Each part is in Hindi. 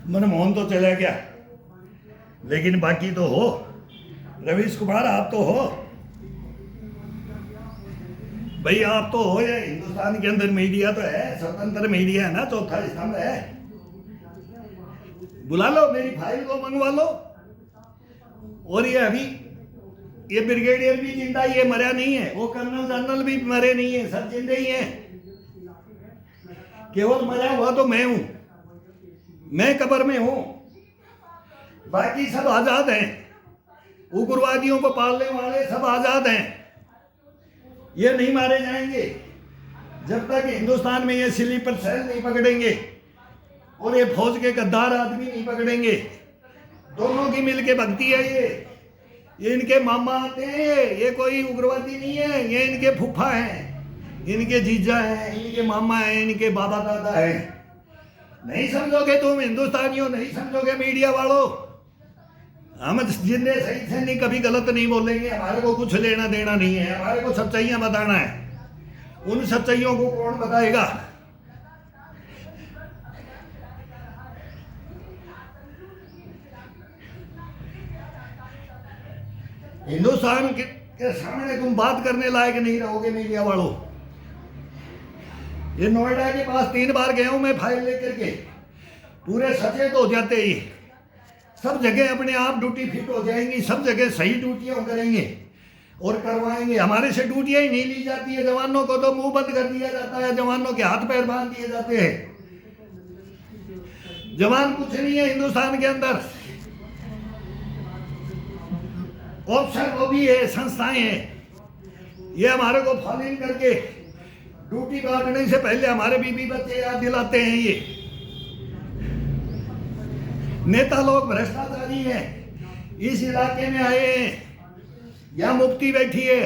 मनमोहन तो चला गया, लेकिन बाकी तो हो। रवीश कुमार आप तो हो भाई, आप तो हो। ये हिंदुस्तान के अंदर मीडिया तो है, स्वतंत्र मीडिया है ना, चौथा स्तंभ है। बुला लो, मेरी फाइल को मंगवा लो। और ये अभी ये ब्रिगेडियर भी जिंदा, ये मरा नहीं है। वो कर्नल जनरल भी मरे नहीं है, सब जिंदे ही हैं। केवल मरा हुआ तो मैं हूं, मैं कब्र में हूं, बाकी सब आजाद हैं। उग्रवादियों को पालने वाले सब आजाद हैं। ये नहीं मारे जाएंगे जब तक हिंदुस्तान में ये स्लीपर सेल नहीं पकड़ेंगे और ये फौज के गद्दार आदमी नहीं पकड़ेंगे। दोनों की मिलके भक्ति है ये इनके मामा आते हैं। ये कोई उग्रवादी नहीं है, ये इनके फूफा हैं, इनके जीजा हैं, इनके मामा हैं, इनके बाबा दादा हैं। नहीं समझोगे तुम हिंदुस्तानियों, नहीं समझोगे मीडिया वालों। हम जिंदे सही से नहीं, कभी गलत नहीं बोलेंगे। हमारे को कुछ लेना देना नहीं है, हमारे को सच्चाइयां बताना है। उन सच्चाइयों को कौन बताएगा? हिंदुस्तान के सामने तुम बात करने लायक नहीं रहोगे मीडिया वालों। ये नोएडा के पास 3 बार गया हूं मैं फाइल लेकर के, पूरे सचेत हो जाते ही। सब जगह अपने आप ड्यूटी फिट हो जाएंगी, सब जगह सही ड्यूटियां करेंगे और करवाएंगे। हमारे से ड्यूटियां ही नहीं ली जाती है। जवानों को तो मुंह बंद कर दिया जाता है, जवानों के हाथ पैर बांध दिए जाते हैं। जवान कुछ नहीं है हिंदुस्तान के अंदर। ऑप्शन वो भी है, संस्थाएं हैं। ये हमारे को फॉलो इन करके ड्यूटी काटने से पहले हमारे बीबी बच्चे याद दिलाते हैं। ये नेता लोग भ्रष्टाचारी हैं, इस इलाके में आए हैं। यहाँ मुफ्ती बैठी है,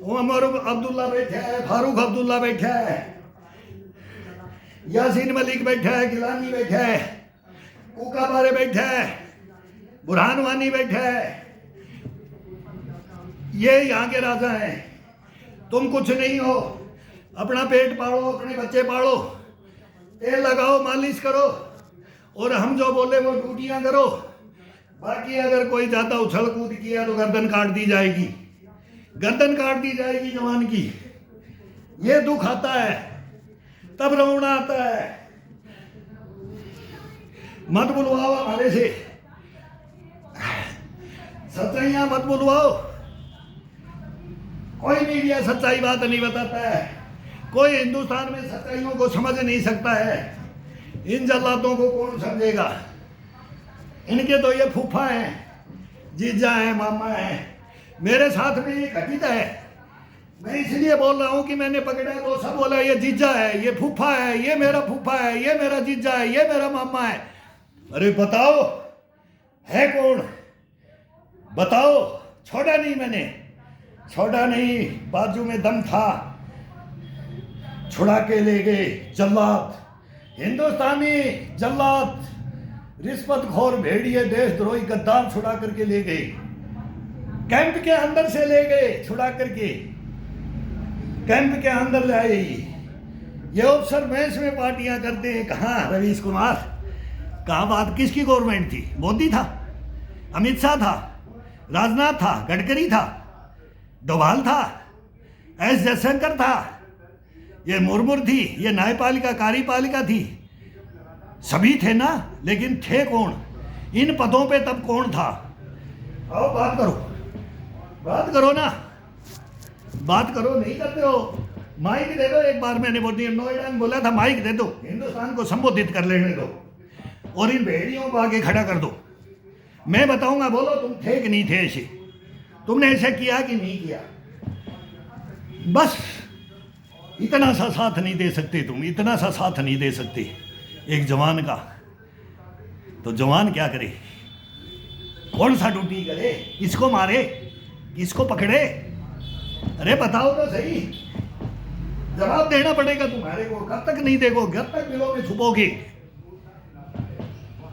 उमर अब्दुल्ला बैठा है, फारूक अब्दुल्ला बैठा है, यासीन मलिक बैठा है, गिलानी बैठा है, कुका बारे बैठा है, बुरहान वानी बैठा है। ये यहाँ के राजा हैं। तुम कुछ नहीं हो। अपना पेट पालो, अपने बच्चे पालो, तेल लगाओ, मालिश करो और हम जो बोले वो ड्यूटियां करो। बाकी अगर कोई ज्यादा उछल कूद किया तो गर्दन काट दी जाएगी, गर्दन काट दी जाएगी जवान की। ये दुख आता है तब रोना आता है। मत बुलवाओ हमारे से, सच्चाइयां मत बुलवाओ। कोई मीडिया सच्चाई बात नहीं बताता है, कोई हिंदुस्तान में सच्चाइयों को समझ नहीं सकता है। इन जल्लादों को कौन समझेगा? इनके तो ये फूफा हैं, जीजा हैं, मामा हैं। मेरे साथ में ये घटित है। मैं इसलिए बोल रहा हूं कि मैंने पकड़ा तो सब बोला ये जीजा है, ये फूफा है, ये मेरा फूफा है, ये मेरा जीजा है, ये मेरा मामा है। अरे बताओ है कौन? बताओ। छोड़ा नहीं मैंने, छोड़ा नहीं। बाजू में दम था, छुड़ा के ले गए जल्लाद, हिंदुस्तानी जल्लाद, रिश्वतखोर, भेड़िए, देशद्रोही, गद्दार छुड़ा करके ले गए। कैंप के अंदर से ले गए, छुड़ा करके कैंप के अंदर ले आए। ये अफसर बैंस में पार्टियां करते हैं। कहाँ रवीश कुमार? कहाँ बात? किसकी गवर्नमेंट थी? मोदी था, अमित शाह था, राजनाथ था, गडकरी था, डोभाल था, एस जयशंकर था, ये मुर्मुर थी, ये न्यायपालिका कार्यपालिका थी। सभी थे ना, लेकिन थे कौन? इन पदों पे तब कौन था? आओ बात करो, बात करो ना, बात करो। नहीं करते हो। माइक दे दो एक बार। मैंने बोल दिया, नोएडा में बोला था माइक दे दो, हिंदुस्तान को संबोधित कर लेने दो और इन भेड़ियों को आगे खड़ा कर दो। मैं बताऊंगा, बोलो तुम थे कि नहीं थे ऐसे, तुमने ऐसा किया कि नहीं किया। बस इतना सा साथ नहीं दे सकते तुम, इतना सा साथ नहीं दे सकते एक जवान का। तो जवान क्या करे? कौन सा ड्यूटी करे? किसको मारे, किसको पकड़े? अरे बताओ तो सही। जवाब देना पड़ेगा तुम्हारे को। कब तक नहीं देखो, कब तक दिलों में छुपोगे?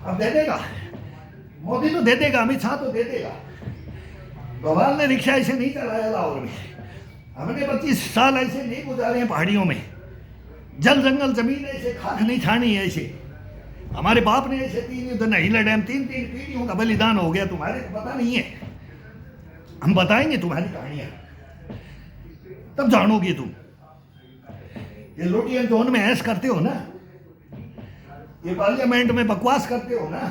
अब दे देगा मोदी, तो दे देगा, अमित शाह तो दे देगा। डोभाल ने रिक्शा ऐसे नहीं चलाया लाहौर में। हमने 25 साल ऐसे नहीं गुजारे हैं पहाड़ियों में। जल जंगल जमीन ऐसे खाक नहीं छानी है ऐसे। हमारे बाप ने ऐसे 3 युद्ध नहीं लड़े, हम 3 पीढ़ियों का बलिदान हो गया, तुम्हारे को पता नहीं है। हम बताएंगे तुम्हारी कहानियां, तब जानोगे तुम। ये लोटियन जोन में ऐश करते हो ना, ये पार्लियामेंट में बकवास करते हो ना,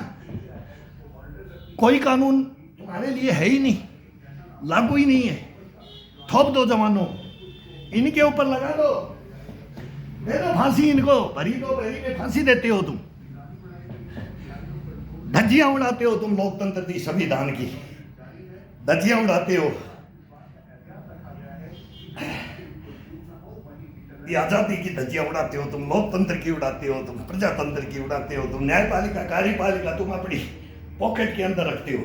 कोई कानून तुम्हारे लिए है ही नहीं, लागू ही नहीं है। थोप दो जवानों, इनके ऊपर लगा दो, दे दो फांसी इनको, भरी दो, भरी में फांसी देते हो तुम। धज्जियां उड़ाते हो तुम लोकतंत्र की, संविधान की धज्जियां उड़ाते हो। ये आजादी की धज्जियां उड़ाते हो तुम, लोकतंत्र की उड़ाते हो तुम, प्रजातंत्र की उड़ाते हो तुम, न्यायपालिका कार्यपालिका तुम अपनी पॉकेट के अंदर रखते हो।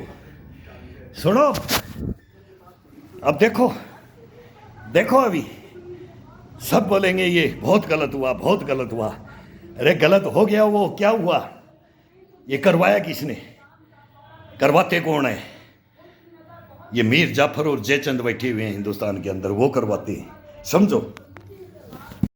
सुनो, अब देखो अभी सब बोलेंगे ये बहुत गलत हुआ, बहुत गलत हुआ। अरे गलत हो गया, वो क्या हुआ, ये करवाया किसने, करवाते कौन है? ये मीर जाफर और जयचंद बैठे हुए हैं हिंदुस्तान के अंदर, वो करवाते हैं, समझो।